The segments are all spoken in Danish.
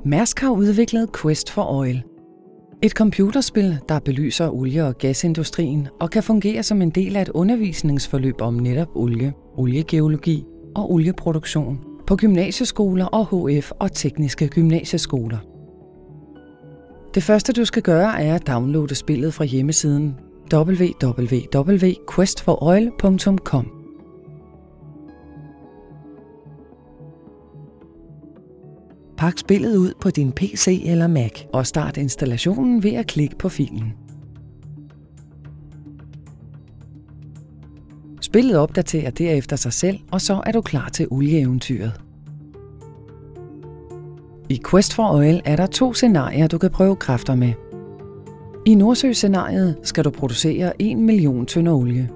Mærsk har udviklet Quest for Oil. Et computerspil, der belyser olie- og gasindustrien og kan fungere som en del af et undervisningsforløb om netop olie, oliegeologi og olieproduktion på gymnasieskoler og HF og tekniske gymnasieskoler. Det første du skal gøre er at downloade spillet fra hjemmesiden www.questforoil.com. Pak spillet ud på din PC eller Mac og start installationen ved at klikke på filen. Spillet opdaterer derefter sig selv, og så er du klar til olieeventyret. I Quest for Oil er der 2 scenarier, du kan prøve kræfter med. I Nordsø-scenariet skal du producere 1 million tønder olie.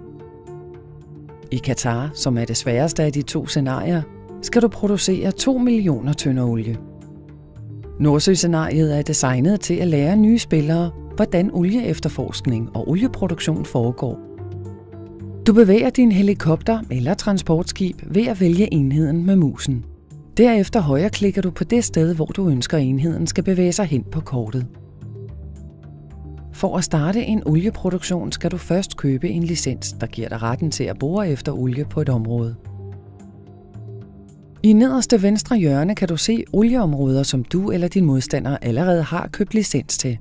I Katar, som er det sværeste af de 2 scenarier, skal du producere 2 millioner tønder olie. Nordsø-scenariet er designet til at lære nye spillere, hvordan olieefterforskning og olieproduktion foregår. Du bevæger din helikopter eller transportskib ved at vælge enheden med musen. Derefter højreklikker du på det sted, hvor du ønsker enheden skal bevæge sig hen på kortet. For at starte en olieproduktion skal du først købe en licens, der giver dig retten til at bore efter olie på et område. I nederste venstre hjørne kan du se olieområder, som du eller din modstander allerede har købt licens til.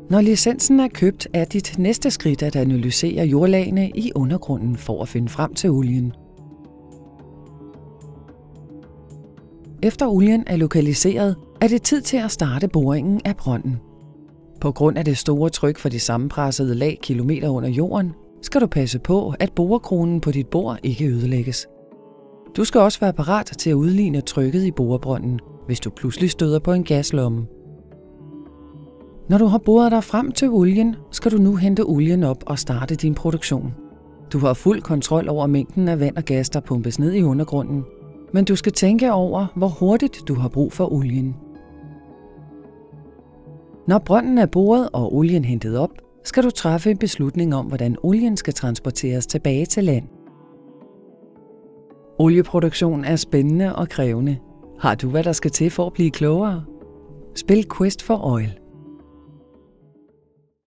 Når licensen er købt, er dit næste skridt at analysere jordlagene i undergrunden for at finde frem til olien. Efter olien er lokaliseret, er det tid til at starte boringen af brønden. På grund af det store tryk for de sammenpressede lag kilometer under jorden, skal du passe på, at borekronen på dit bor ikke ødelægges. Du skal også være parat til at udligne trykket i borebrønden, hvis du pludselig støder på en gaslomme. Når du har boret dig frem til olien, skal du nu hente olien op og starte din produktion. Du har fuld kontrol over mængden af vand og gas, der pumpes ned i undergrunden, men du skal tænke over, hvor hurtigt du har brug for olien. Når brønden er boret og olien hentet op, skal du træffe en beslutning om, hvordan olien skal transporteres tilbage til land. Olieproduktion er spændende og krævende. Har du hvad der skal til for at blive klogere? Spil Quest for Oil.